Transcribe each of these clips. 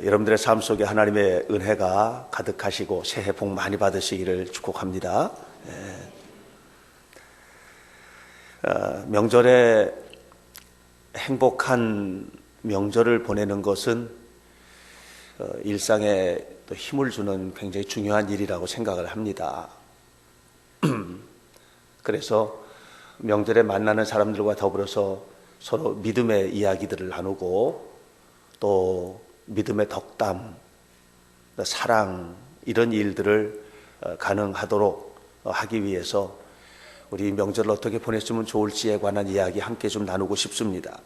여러분들의 삶 속에 하나님의 은혜가 가득하시고 새해 복 많이 받으시기를 축복합니다. 명절에 행복한 명절을 보내는 것은 일상에 또 힘을 주는 굉장히 중요한 일이라고 생각을 합니다. 그래서 명절에 만나는 사람들과 더불어서 서로 믿음의 이야기들을 나누고 또 믿음의 덕담, 사랑 이런 일들을 가능하도록 하기 위해서 우리 명절을 어떻게 보냈으면 좋을지에 관한 이야기 함께 좀 나누고 싶습니다.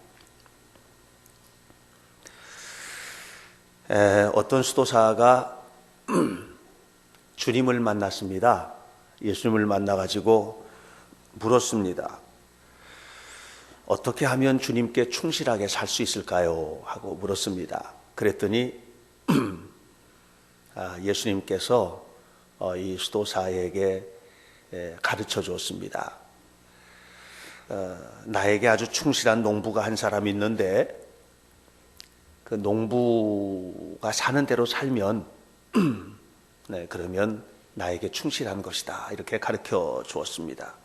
어떤 수도사가 주님을 만났습니다. 예수님을 만나가지고 물었습니다. 어떻게 하면 주님께 충실하게 살 수 있을까요? 하고 물었습니다. 그랬더니 예수님께서 이 수도사에게 가르쳐 주었습니다. 나에게 아주 충실한 농부가 한 사람이 있는데 그 농부가 사는 대로 살면 그러면 나에게 충실한 것이다. 이렇게 가르쳐 주었습니다.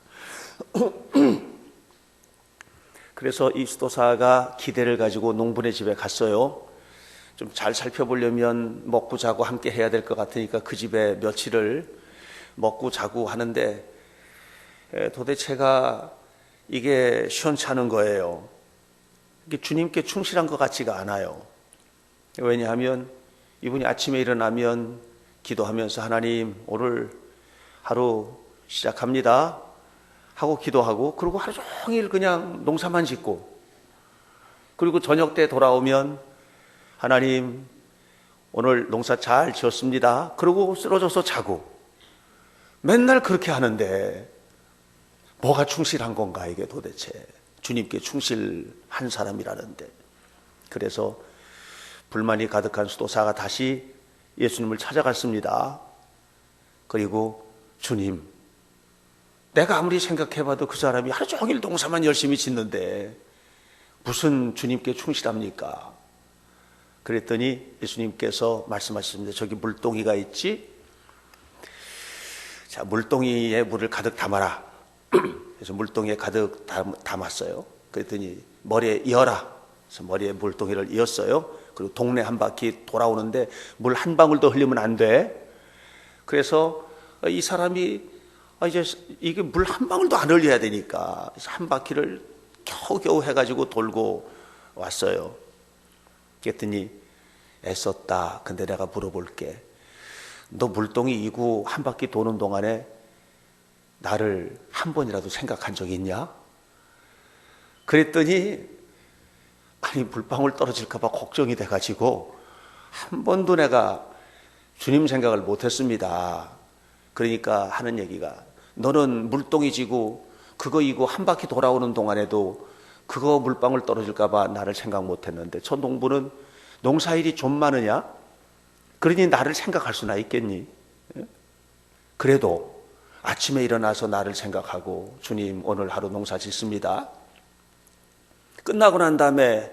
그래서 이 수도사가 기대를 가지고 농부네 집에 갔어요. 좀 잘 살펴보려면 먹고 자고 함께 해야 될 것 같으니까 그 집에 며칠을 먹고 자고 하는데 도대체가 이게 시원찮은 거예요. 이게 주님께 충실한 것 같지가 않아요. 왜냐하면 이분이 아침에 일어나면 기도하면서 하나님 오늘 하루 시작합니다 하고 기도하고 그리고 하루 종일 그냥 농사만 짓고 그리고 저녁 때 돌아오면 하나님 오늘 농사 잘 지었습니다 그러고 쓰러져서 자고 맨날 그렇게 하는데 뭐가 충실한 건가 이게 도대체 주님께 충실한 사람이라는데. 그래서 불만이 가득한 수도사가 다시 예수님을 찾아갔습니다. 그리고 주님 내가 아무리 생각해봐도 그 사람이 하루 종일 농사만 열심히 짓는데 무슨 주님께 충실합니까? 그랬더니 예수님께서 말씀하셨습니다. 저기 물동이가 있지? 자, 물동이에 물을 가득 담아라. 그래서 물동이에 가득 담았어요. 그랬더니 머리에 이어라. 그래서 머리에 물동이를 이었어요. 그리고 동네 한 바퀴 돌아오는데 물 한 방울도 흘리면 안 돼. 그래서 이 사람이 이제 이게 물 한 방울도 안 흘려야 되니까 한 바퀴를 겨우겨우 해가지고 돌고 왔어요. 그랬더니 애썼다. 근데 내가 물어볼게. 너 물동이 이고 한 바퀴 도는 동안에 나를 한 번이라도 생각한 적이 있냐? 그랬더니 아니 물방울 떨어질까 봐 걱정이 돼가지고 한 번도 내가 주님 생각을 못했습니다. 그러니까 하는 얘기가 너는 물동이 지고 그거 이고 한 바퀴 돌아오는 동안에도 그거 물방울 떨어질까 봐 나를 생각 못했는데 저 농부는 농사일이 좀 많으냐? 그러니 나를 생각할 수나 있겠니? 그래도 아침에 일어나서 나를 생각하고 주님 오늘 하루 농사 짓습니다. 끝나고 난 다음에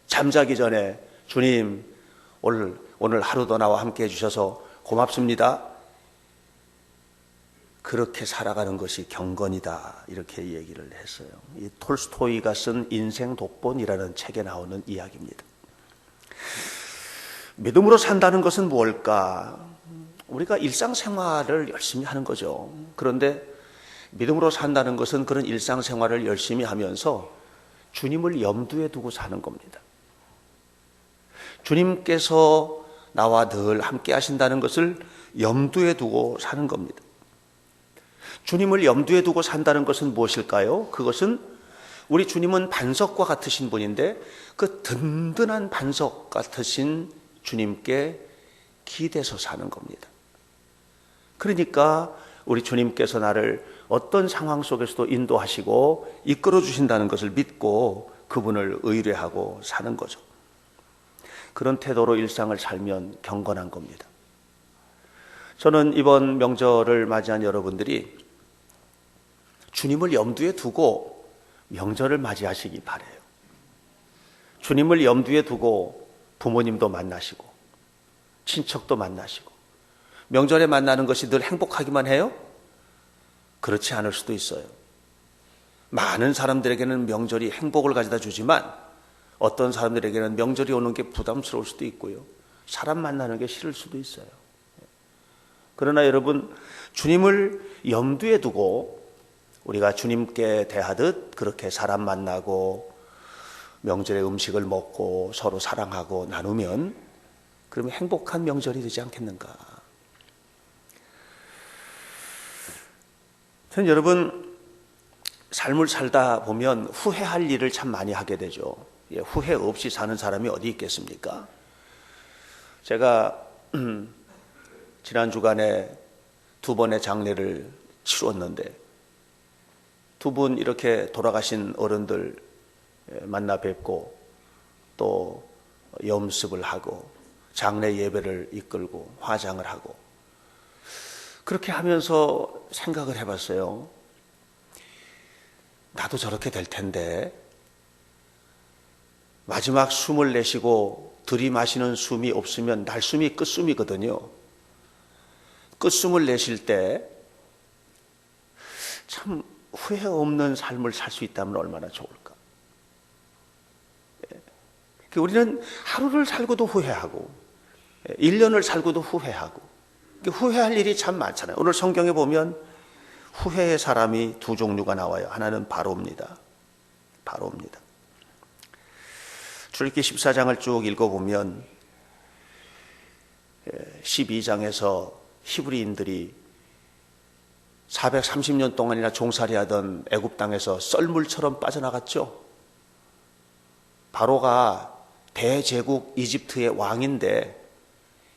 잠자기 전에 주님 오늘 하루도 나와 함께 해주셔서 고맙습니다. 그렇게 살아가는 것이 경건이다. 이렇게 얘기를 했어요. 이 톨스토이가 쓴 인생 독본이라는 책에 나오는 이야기입니다. 믿음으로 산다는 것은 뭘까? 우리가 일상생활을 열심히 하는 거죠. 그런데 믿음으로 산다는 것은 그런 일상생활을 열심히 하면서 주님을 염두에 두고 사는 겁니다. 주님께서 나와 늘 함께 하신다는 것을 염두에 두고 사는 겁니다. 주님을 염두에 두고 산다는 것은 무엇일까요? 그것은 우리 주님은 반석과 같으신 분인데 그 든든한 반석 같으신 주님께 기대서 사는 겁니다. 그러니까 우리 주님께서 나를 어떤 상황 속에서도 인도하시고 이끌어 주신다는 것을 믿고 그분을 의뢰하고 사는 거죠. 그런 태도로 일상을 살면 경건한 겁니다. 저는 이번 명절을 맞이한 여러분들이 주님을 염두에 두고 명절을 맞이하시기 바라요. 주님을 염두에 두고 부모님도 만나시고 친척도 만나시고. 명절에 만나는 것이 늘 행복하기만 해요? 그렇지 않을 수도 있어요. 많은 사람들에게는 명절이 행복을 가져다 주지만 어떤 사람들에게는 명절이 오는 게 부담스러울 수도 있고요. 사람 만나는 게 싫을 수도 있어요. 그러나 여러분, 주님을 염두에 두고 우리가 주님께 대하듯 그렇게 사람 만나고 명절에 음식을 먹고 서로 사랑하고 나누면 그러면 행복한 명절이 되지 않겠는가. 저는 여러분, 삶을 살다 보면 후회할 일을 참 많이 하게 되죠. 후회 없이 사는 사람이 어디 있겠습니까? 제가 지난 주간에 2번의 장례를 치루었는데 두 분 이렇게 돌아가신 어른들 만나 뵙고 또 염습을 하고 장례 예배를 이끌고 화장을 하고 그렇게 하면서 생각을 해봤어요. 나도 저렇게 될 텐데 마지막 숨을 내쉬고 들이마시는 숨이 없으면 날숨이 끝숨이거든요. 끝숨을 내쉴 때 참 후회 없는 삶을 살 수 있다면 얼마나 좋을까. 우리는 하루를 살고도 후회하고 1년을 살고도 후회하고 후회할 일이 참 많잖아요. 오늘 성경에 보면 후회의 사람이 두 종류가 나와요. 하나는 바로입니다. 바로입니다. 출애굽기 14장을 쭉 읽어보면 12장에서 히브리인들이 430년 동안이나 종살이하던 애굽 땅에서 썰물처럼 빠져나갔죠. 바로가 대제국 이집트의 왕인데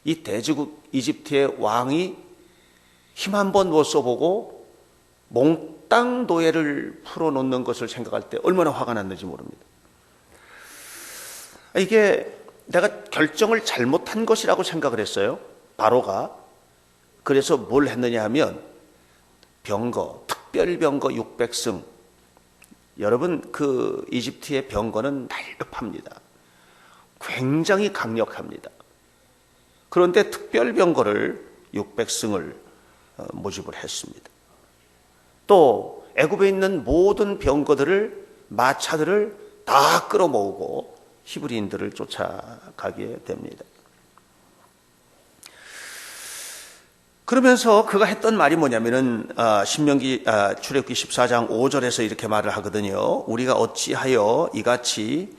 이 대제국 이집트의 왕이 힘 한 번 못 써보고 몽땅 노예를 풀어놓는 것을 생각할 때 얼마나 화가 났는지 모릅니다. 이게 내가 결정을 잘못한 것이라고 생각을 했어요. 바로가. 그래서 뭘 했느냐 하면 병거, 특별병거 600승. 여러분, 그 이집트의 병거는 날렵합니다. 굉장히 강력합니다. 그런데 특별병거를 600승을 모집을 했습니다. 또 애굽에 있는 모든 병거들을, 마차들을 다 끌어모으고 히브리인들을 쫓아가게 됩니다. 그러면서 그가 했던 말이 뭐냐면은 출애굽기 14장 5절에서 이렇게 말을 하거든요. 우리가 어찌하여 이같이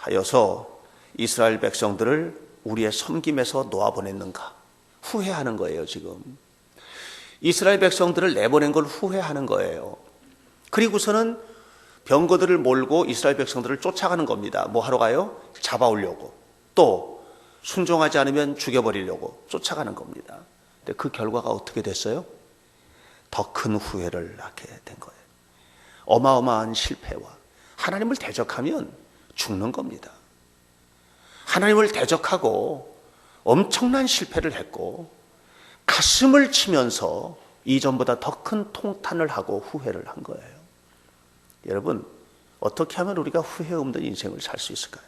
하여서 이스라엘 백성들을 우리의 섬김에서 놓아보냈는가. 후회하는 거예요. 지금 이스라엘 백성들을 내보낸 걸 후회하는 거예요. 그리고서는 병거들을 몰고 이스라엘 백성들을 쫓아가는 겁니다. 뭐 하러 가요? 잡아오려고. 또 순종하지 않으면 죽여버리려고 쫓아가는 겁니다. 근데 그 결과가 어떻게 됐어요? 더 큰 후회를 하게 된 거예요. 어마어마한 실패와 하나님을 대적하면 죽는 겁니다. 하나님을 대적하고 엄청난 실패를 했고 가슴을 치면서 이전보다 더 큰 통탄을 하고 후회를 한 거예요. 여러분, 어떻게 하면 우리가 후회 없는 인생을 살 수 있을까요?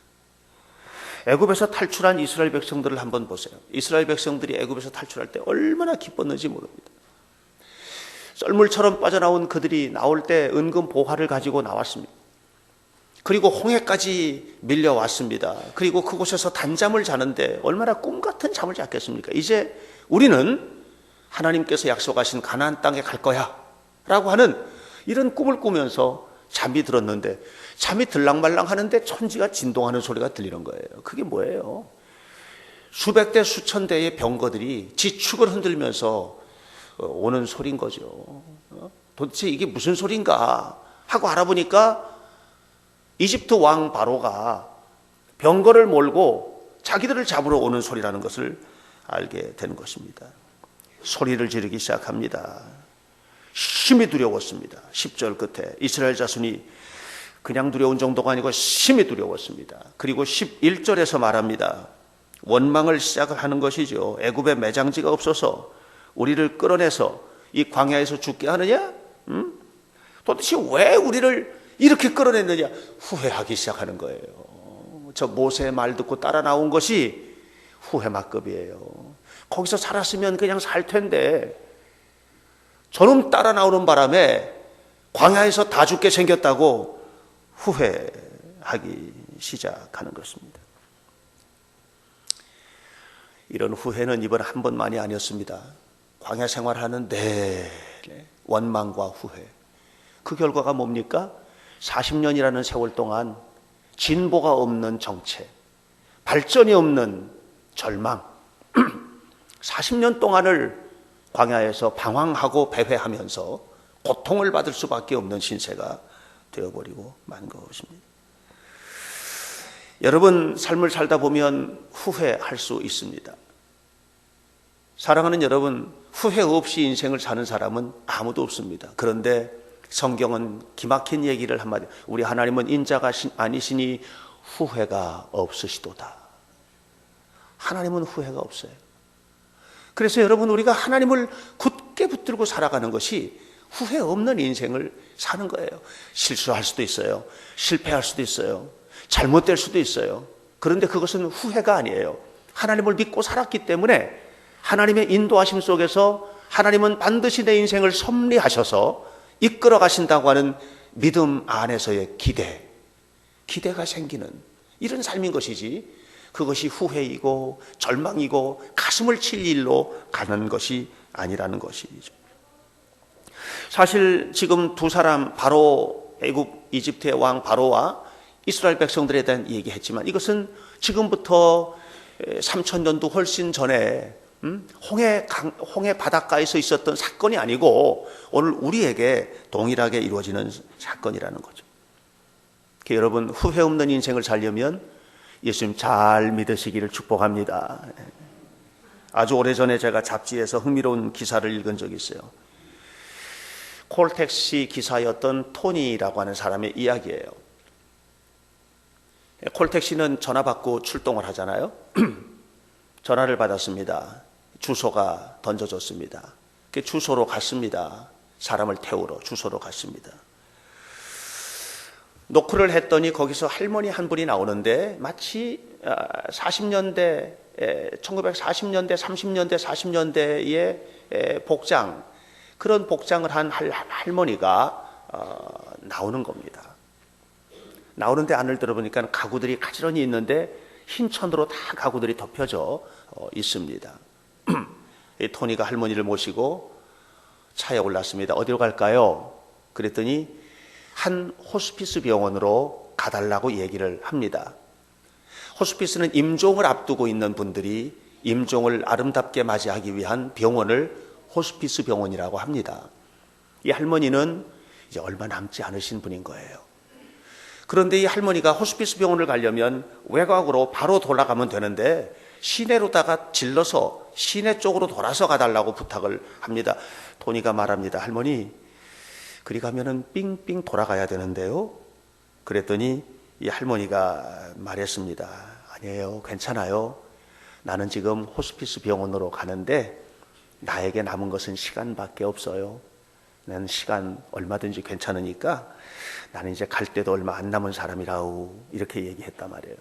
애굽에서 탈출한 이스라엘 백성들을 한번 보세요. 이스라엘 백성들이 애굽에서 탈출할 때 얼마나 기뻤는지 모릅니다. 썰물처럼 빠져나온 그들이 나올 때 은금 보화를 가지고 나왔습니다. 그리고 홍해까지 밀려왔습니다. 그리고 그곳에서 단잠을 자는데 얼마나 꿈 같은 잠을 잤겠습니까? 이제 우리는 하나님께서 약속하신 가나안 땅에 갈 거야 라고 하는 이런 꿈을 꾸면서 잠이 들었는데 잠이 들랑말랑 하는데 천지가 진동하는 소리가 들리는 거예요. 그게 뭐예요? 수백 대 수천 대의 병거들이 지축을 흔들면서 오는 소리인 거죠. 도대체 이게 무슨 소린가 하고 알아보니까 이집트 왕 바로가 병거를 몰고 자기들을 잡으러 오는 소리라는 것을 알게 되는 것입니다. 소리를 지르기 시작합니다. 심히 두려웠습니다. 10절 끝에 이스라엘 자손이 그냥 두려운 정도가 아니고 심히 두려웠습니다. 그리고 11절에서 말합니다. 원망을 시작을 하는 것이죠. 애굽에 매장지가 없어서 우리를 끌어내서 이 광야에서 죽게 하느냐? 도대체 왜 우리를 이렇게 끌어냈느냐? 후회하기 시작하는 거예요. 저 모세의 말 듣고 따라 나온 것이 후회막급이에요. 거기서 살았으면 그냥 살 텐데 저놈 따라 나오는 바람에 광야에서 다 죽게 생겼다고 후회하기 시작하는 것입니다. 이런 후회는 이번 한 번만이 아니었습니다. 광야 생활하는 내내 원망과 후회. 그 결과가 뭡니까? 40년이라는 세월 동안 진보가 없는 정체, 발전이 없는 절망, 40년 동안을 광야에서 방황하고 배회하면서 고통을 받을 수밖에 없는 신세가 되어버리고 만 것입니다. 여러분, 삶을 살다 보면 후회할 수 있습니다. 사랑하는 여러분, 후회 없이 인생을 사는 사람은 아무도 없습니다. 그런데 성경은 기막힌 얘기를 한마디, 우리 하나님은 인자가 아니시니 후회가 없으시도다. 하나님은 후회가 없어요. 그래서 여러분, 우리가 하나님을 굳게 붙들고 살아가는 것이 후회 없는 인생을 사는 거예요. 실수할 수도 있어요. 실패할 수도 있어요. 잘못될 수도 있어요. 그런데 그것은 후회가 아니에요. 하나님을 믿고 살았기 때문에 하나님의 인도하심 속에서 하나님은 반드시 내 인생을 섭리하셔서 이끌어 가신다고 하는 믿음 안에서의 기대가 생기는 이런 삶인 것이지, 그것이 후회이고 절망이고 가슴을 칠 일로 가는 것이 아니라는 것이죠. 사실 지금 두 사람, 바로 애굽 이집트의 왕 바로와 이스라엘 백성들에 대한 얘기했지만 이것은 지금부터 3000년도 훨씬 전에 홍해 바닷가에서 있었던 사건이 아니고 오늘 우리에게 동일하게 이루어지는 사건이라는 거죠. 여러분, 후회 없는 인생을 살려면 예수님 잘 믿으시기를 축복합니다. 아주 오래전에 제가 잡지에서 흥미로운 기사를 읽은 적이 있어요. 콜택시 기사였던 토니라고 하는 사람의 이야기예요. 콜택시는 전화 받고 출동을 하잖아요. 전화를 받았습니다. 주소가 던져졌습니다. 그 주소로 갔습니다. 사람을 태우러 주소로 갔습니다. 노크를 했더니 거기서 할머니 한 분이 나오는데 마치 40년대, 1940년대, 30년대, 40년대의 복장, 그런 복장을 한 할머니가 나오는 겁니다. 나오는데 안을 들어보니까 가구들이 가지런히 있는데 흰 천으로 다 가구들이 덮여져 있습니다. 이 토니가 할머니를 모시고 차에 올랐습니다. 어디로 갈까요? 그랬더니 한 호스피스 병원으로 가달라고 얘기를 합니다. 호스피스는 임종을 앞두고 있는 분들이 임종을 아름답게 맞이하기 위한 병원을 호스피스 병원이라고 합니다. 이 할머니는 이제 얼마 남지 않으신 분인 거예요. 그런데 이 할머니가 호스피스 병원을 가려면 외곽으로 바로 돌아가면 되는데 시내로다가 질러서 시내 쪽으로 돌아서 가달라고 부탁을 합니다. 토니가 말합니다. 할머니, 그리 가면은 삥삥 돌아가야 되는데요. 그랬더니 이 할머니가 말했습니다. 아니에요, 괜찮아요. 나는 지금 호스피스 병원으로 가는데 나에게 남은 것은 시간밖에 없어요. 나는 시간 얼마든지 괜찮으니까 나는 이제 갈 때도 얼마 안 남은 사람이라고 이렇게 얘기했단 말이에요.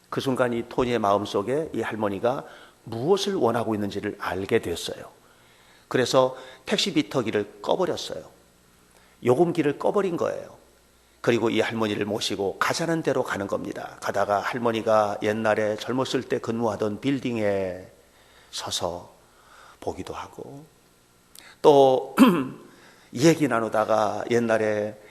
그 순간 이 토니의 마음속에 이 할머니가 무엇을 원하고 있는지를 알게 됐어요. 그래서 택시 비터기를 꺼버렸어요. 요금기를 꺼버린 거예요. 그리고 이 할머니를 모시고 가자는 대로 가는 겁니다. 가다가 할머니가 옛날에 젊었을 때 근무하던 빌딩에 서서 보기도 하고, 또 얘기 나누다가 옛날에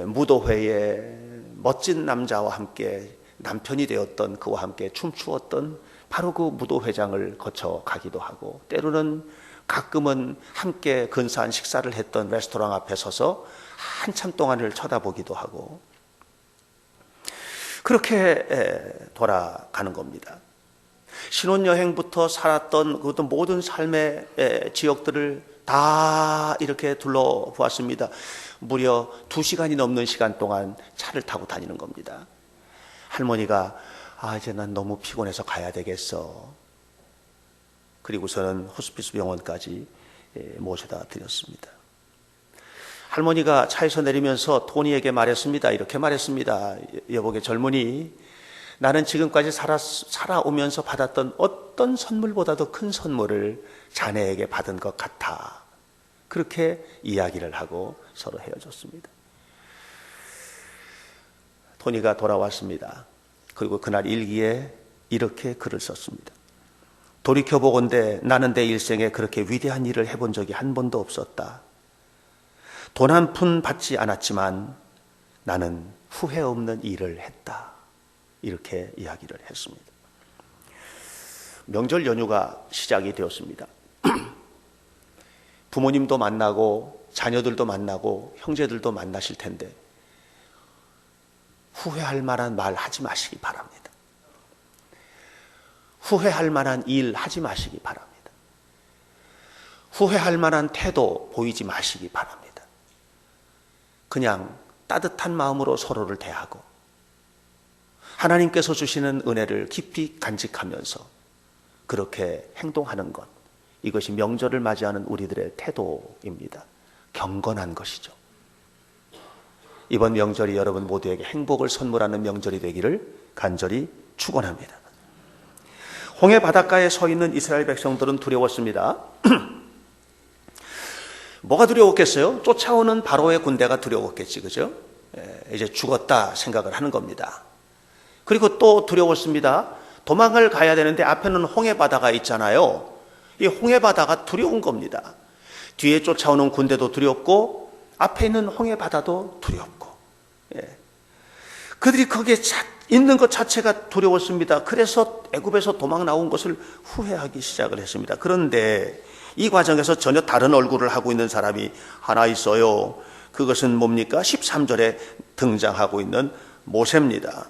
무도회에 멋진 남자와 함께 남편이 되었던 그와 함께 춤추었던 바로 그 무도회장을 거쳐 가기도 하고, 때로는 가끔은 함께 근사한 식사를 했던 레스토랑 앞에 서서 한참 동안을 쳐다보기도 하고, 그렇게 돌아가는 겁니다. 신혼여행부터 살았던 그 모든 삶의 지역들을 다 이렇게 둘러보았습니다. 무려 2시간이 넘는 시간 동안 차를 타고 다니는 겁니다. 할머니가 이제 난 너무 피곤해서 가야 되겠어. 그리고서는 호스피스 병원까지 모셔다 드렸습니다. 할머니가 차에서 내리면서 토니에게 말했습니다. 이렇게 말했습니다. 여보게 젊은이, 나는 지금까지 살아오면서 받았던 어떤 선물보다도 큰 선물을 자네에게 받은 것 같아. 그렇게 이야기를 하고 서로 헤어졌습니다. 토니가 돌아왔습니다. 그리고 그날 일기에 이렇게 글을 썼습니다. 돌이켜보건대 나는 내 일생에 그렇게 위대한 일을 해본 적이 한 번도 없었다. 돈 한 푼 받지 않았지만 나는 후회 없는 일을 했다. 이렇게 이야기를 했습니다. 명절 연휴가 시작이 되었습니다. 부모님도 만나고 자녀들도 만나고 형제들도 만나실 텐데 후회할 만한 말 하지 마시기 바랍니다. 후회할 만한 일 하지 마시기 바랍니다. 후회할 만한 태도 보이지 마시기 바랍니다. 그냥 따뜻한 마음으로 서로를 대하고 하나님께서 주시는 은혜를 깊이 간직하면서 그렇게 행동하는 것, 이것이 명절을 맞이하는 우리들의 태도입니다. 경건한 것이죠. 이번 명절이 여러분 모두에게 행복을 선물하는 명절이 되기를 간절히 축원합니다. 홍해 바닷가에 서 있는 이스라엘 백성들은 두려웠습니다. 뭐가 두려웠겠어요? 쫓아오는 바로의 군대가 두려웠겠지, 그죠? 이제 죽었다 생각을 하는 겁니다. 그리고 또 두려웠습니다. 도망을 가야 되는데 앞에는 홍해 바다가 있잖아요. 이 홍해 바다가 두려운 겁니다. 뒤에 쫓아오는 군대도 두렵고 앞에 있는 홍해 바다도 두렵고, 그들이 거기에 있는 것 자체가 두려웠습니다. 그래서 애굽에서 도망 나온 것을 후회하기 시작을 했습니다. 그런데 이 과정에서 전혀 다른 얼굴을 하고 있는 사람이 하나 있어요. 그것은 뭡니까? 13절에 등장하고 있는 모세입니다.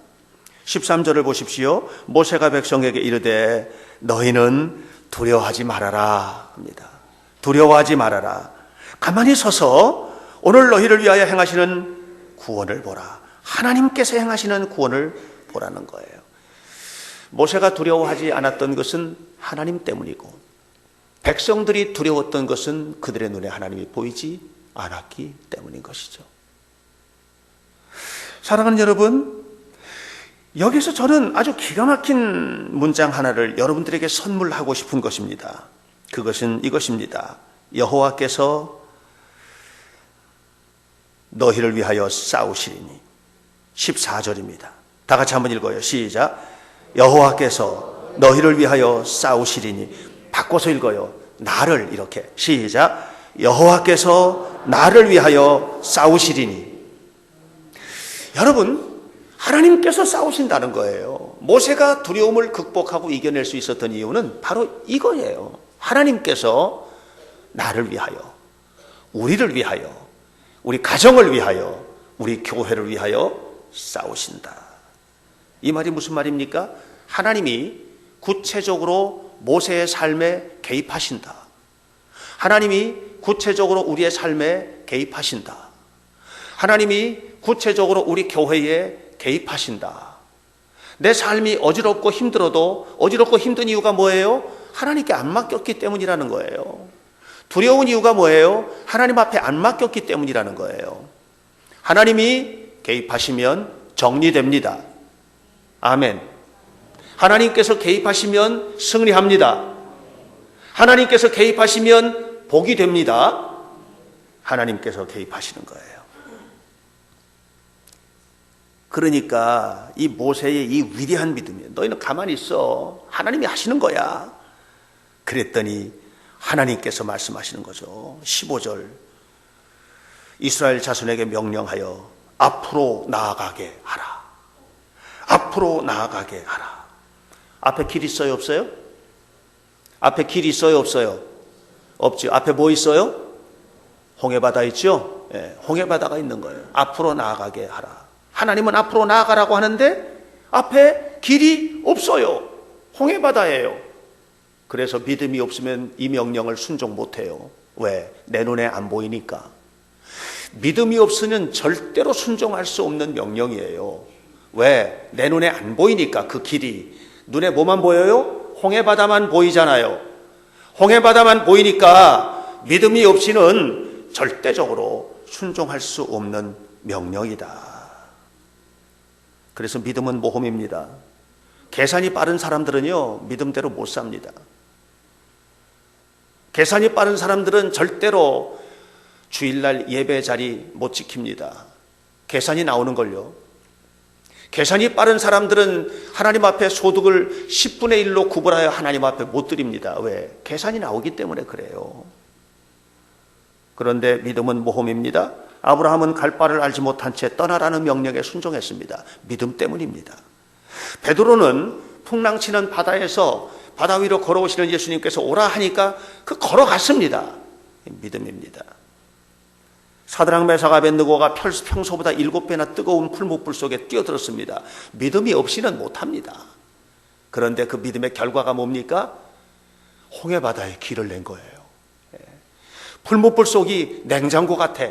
13절을 보십시오. 모세가 백성에게 이르되 너희는 두려워하지 말아라 합니다. 두려워하지 말아라. 가만히 서서 오늘 너희를 위하여 행하시는 구원을 보라. 하나님께서 행하시는 구원을 보라는 거예요. 모세가 두려워하지 않았던 것은 하나님 때문이고 백성들이 두려웠던 것은 그들의 눈에 하나님이 보이지 않았기 때문인 것이죠. 사랑하는 여러분, 여기서 저는 아주 기가 막힌 문장 하나를 여러분들에게 선물하고 싶은 것입니다. 그것은 이것입니다. 여호와께서 너희를 위하여 싸우시리니. 14절입니다. 다 같이 한번 읽어요. 시작. 여호와께서 너희를 위하여 싸우시리니. 바꿔서 읽어요. 나를 이렇게. 시작. 여호와께서 나를 위하여 싸우시리니. 여러분, 하나님께서 싸우신다는 거예요. 모세가 두려움을 극복하고 이겨낼 수 있었던 이유는 바로 이거예요. 하나님께서 나를 위하여, 우리를 위하여, 우리 가정을 위하여, 우리 교회를 위하여 싸우신다. 이 말이 무슨 말입니까? 하나님이 구체적으로 모세의 삶에 개입하신다. 하나님이 구체적으로 우리의 삶에 개입하신다. 하나님이 구체적으로 우리 교회에 개입하신다. 내 삶이 어지럽고 힘들어도 어지럽고 힘든 이유가 뭐예요? 하나님께 안 맡겼기 때문이라는 거예요. 두려운 이유가 뭐예요? 하나님 앞에 안 맡겼기 때문이라는 거예요. 하나님이 개입하시면 정리됩니다. 아멘. 하나님께서 개입하시면 승리합니다. 하나님께서 개입하시면 복이 됩니다. 하나님께서 개입하시는 거예요. 그러니까 이 모세의 이 위대한 믿음이, 너희는 가만히 있어, 하나님이 하시는 거야. 그랬더니 하나님께서 말씀하시는 거죠. 15절, 이스라엘 자손에게 명령하여 앞으로 나아가게 하라. 앞으로 나아가게 하라. 앞에 길 있어요, 없어요? 앞에 길 있어요, 없어요? 없죠. 앞에 뭐 있어요? 홍해바다 있죠? 홍해바다가 있는 거예요. 앞으로 나아가게 하라. 하나님은 앞으로 나아가라고 하는데 앞에 길이 없어요. 홍해바다예요. 그래서 믿음이 없으면 이 명령을 순종 못해요. 왜? 내 눈에 안 보이니까. 믿음이 없으면 절대로 순종할 수 없는 명령이에요. 왜? 내 눈에 안 보이니까. 그 길이 눈에 뭐만 보여요? 홍해바다만 보이잖아요. 홍해바다만 보이니까 믿음이 없이는 절대적으로 순종할 수 없는 명령이다. 그래서 믿음은 모험입니다. 계산이 빠른 사람들은요, 믿음대로 못 삽니다. 계산이 빠른 사람들은 절대로 주일날 예배 자리 못 지킵니다. 계산이 나오는 걸요. 계산이 빠른 사람들은 하나님 앞에 소득을 10분의 1로 구분하여 하나님 앞에 못 드립니다. 왜? 계산이 나오기 때문에 그래요. 그런데 믿음은 모험입니다. 아브라함은 갈 바를 알지 못한 채 떠나라는 명령에 순종했습니다. 믿음 때문입니다. 베드로는 풍랑치는 바다에서 바다 위로 걸어오시는 예수님께서 오라 하니까 그 걸어갔습니다. 믿음입니다. 사드락 메삭 아벳느고가 평소보다 7배나 뜨거운 풀무불 속에 뛰어들었습니다. 믿음이 없이는 못합니다. 그런데 그 믿음의 결과가 뭡니까? 홍해바다에 길을 낸 거예요. 풀무불 속이 냉장고 같아.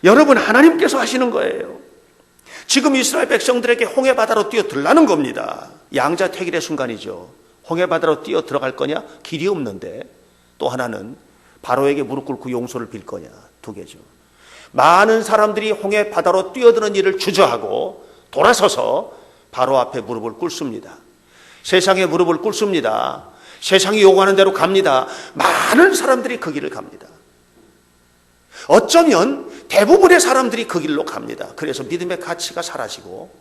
여러분, 하나님께서 하시는 거예요. 지금 이스라엘 백성들에게 홍해바다로 뛰어들라는 겁니다. 양자택일의 순간이죠. 홍해바다로 뛰어 들어갈 거냐? 길이 없는데. 또 하나는 바로에게 무릎 꿇고 용서를 빌 거냐? 두 개죠. 많은 사람들이 홍해바다로 뛰어드는 일을 주저하고 돌아서서 바로 앞에 무릎을 꿇습니다. 세상에 무릎을 꿇습니다. 세상이 요구하는 대로 갑니다. 많은 사람들이 그 길을 갑니다. 어쩌면 대부분의 사람들이 그 길로 갑니다. 그래서 믿음의 가치가 사라지고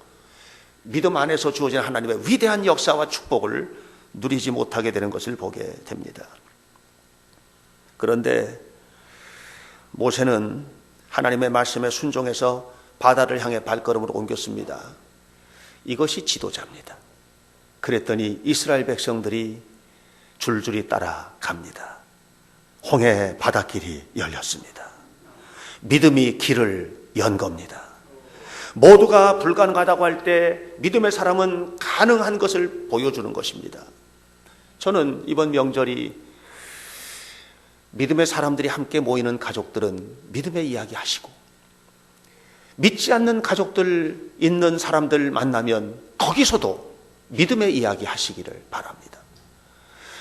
믿음 안에서 주어진 하나님의 위대한 역사와 축복을 누리지 못하게 되는 것을 보게 됩니다. 그런데 모세는 하나님의 말씀에 순종해서 바다를 향해 발걸음을 옮겼습니다. 이것이 지도자입니다. 그랬더니 이스라엘 백성들이 줄줄이 따라갑니다. 홍해 바닷길이 열렸습니다. 믿음이 길을 연 겁니다. 모두가 불가능하다고 할 때 믿음의 사람은 가능한 것을 보여주는 것입니다. 저는 이번 명절이 믿음의 사람들이 함께 모이는 가족들은 믿음의 이야기 하시고, 믿지 않는 가족들 있는 사람들 만나면 거기서도 믿음의 이야기 하시기를 바랍니다.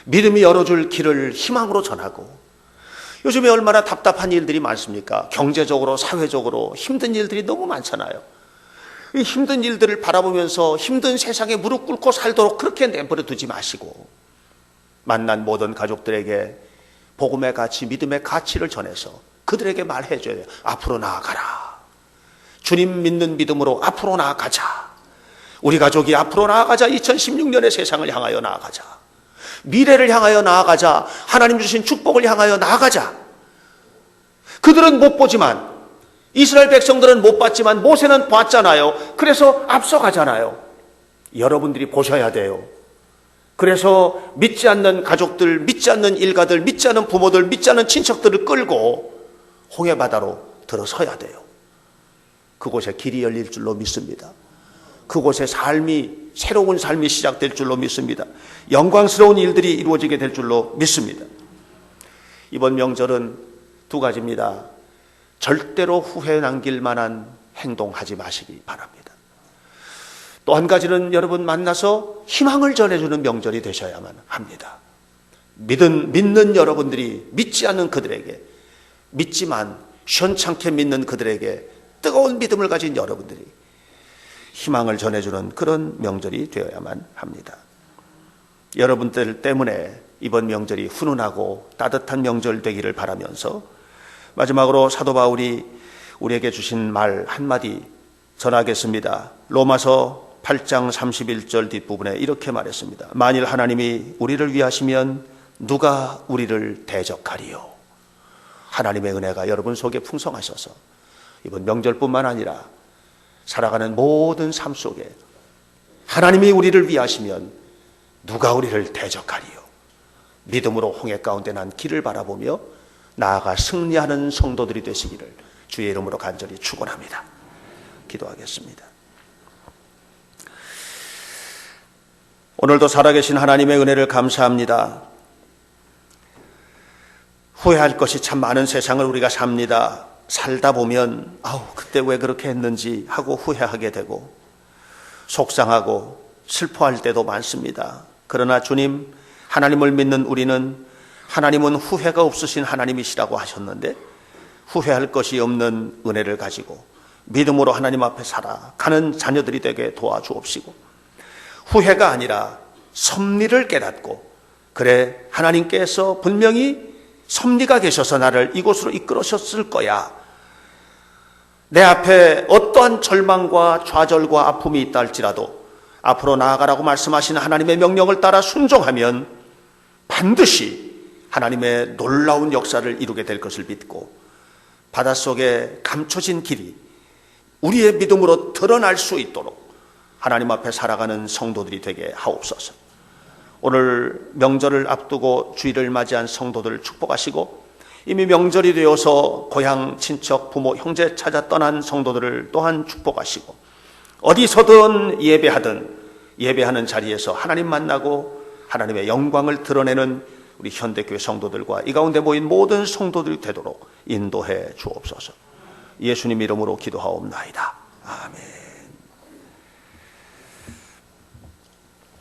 믿음이 열어줄 길을 희망으로 전하고, 요즘에 얼마나 답답한 일들이 많습니까? 경제적으로, 사회적으로 힘든 일들이 너무 많잖아요. 이 힘든 일들을 바라보면서 힘든 세상에 무릎 꿇고 살도록 그렇게 내버려 두지 마시고, 만난 모든 가족들에게 복음의 가치, 믿음의 가치를 전해서 그들에게 말해줘요. 앞으로 나아가라. 주님 믿는 믿음으로 앞으로 나아가자. 우리 가족이 앞으로 나아가자. 2016년의 세상을 향하여 나아가자. 미래를 향하여 나아가자. 하나님 주신 축복을 향하여 나아가자. 그들은 못 보지만, 이스라엘 백성들은 못 봤지만 모세는 봤잖아요. 그래서 앞서가잖아요. 여러분들이 보셔야 돼요. 그래서 믿지 않는 가족들, 믿지 않는 일가들, 믿지 않는 부모들, 믿지 않는 친척들을 끌고 홍해바다로 들어서야 돼요. 그곳에 길이 열릴 줄로 믿습니다. 그곳에 새로운 삶이 시작될 줄로 믿습니다. 영광스러운 일들이 이루어지게 될 줄로 믿습니다. 이번 명절은 두 가지입니다. 절대로 후회 남길 만한 행동하지 마시기 바랍니다. 또 한 가지는 여러분 만나서 희망을 전해주는 명절이 되셔야만 합니다. 믿는 여러분들이 믿지 않는 그들에게, 믿지만 시원찮게 믿는 그들에게 뜨거운 믿음을 가진 여러분들이 희망을 전해주는 그런 명절이 되어야만 합니다. 여러분들 때문에 이번 명절이 훈훈하고 따뜻한 명절 되기를 바라면서 마지막으로 사도 바울이 우리에게 주신 말 한마디 전하겠습니다. 로마서 8장 31절 뒷부분에 이렇게 말했습니다. 만일 하나님이 우리를 위하시면 누가 우리를 대적하리요. 하나님의 은혜가 여러분 속에 풍성하셔서 이번 명절뿐만 아니라 살아가는 모든 삶 속에 하나님이 우리를 위하시면 누가 우리를 대적하리요. 믿음으로 홍해 가운데 난 길을 바라보며 나아가 승리하는 성도들이 되시기를 주의 이름으로 간절히 축원합니다. 기도하겠습니다. 오늘도 살아계신 하나님의 은혜를 감사합니다. 후회할 것이 참 많은 세상을 우리가 삽니다. 살다 보면 그때 왜 그렇게 했는지 하고 후회하게 되고 속상하고 슬퍼할 때도 많습니다. 그러나 주님, 하나님을 믿는 우리는 하나님은 후회가 없으신 하나님이시라고 하셨는데 후회할 것이 없는 은혜를 가지고 믿음으로 하나님 앞에 살아가는 자녀들이 되게 도와주옵시고 후회가 아니라 섭리를 깨닫고, 그래, 하나님께서 분명히 섭리가 계셔서 나를 이곳으로 이끌으셨을 거야. 내 앞에 어떠한 절망과 좌절과 아픔이 있다 할지라도 앞으로 나아가라고 말씀하시는 하나님의 명령을 따라 순종하면 반드시 하나님의 놀라운 역사를 이루게 될 것을 믿고, 바닷속에 감춰진 길이 우리의 믿음으로 드러날 수 있도록 하나님 앞에 살아가는 성도들이 되게 하옵소서. 오늘 명절을 앞두고 주일을 맞이한 성도들을 축복하시고, 이미 명절이 되어서 고향, 친척, 부모, 형제 찾아 떠난 성도들을 또한 축복하시고, 어디서든 예배하는 자리에서 하나님 만나고 하나님의 영광을 드러내는 우리 현대교회 성도들과 이 가운데 모인 모든 성도들이 되도록 인도해 주옵소서. 예수님 이름으로 기도하옵나이다. 아멘.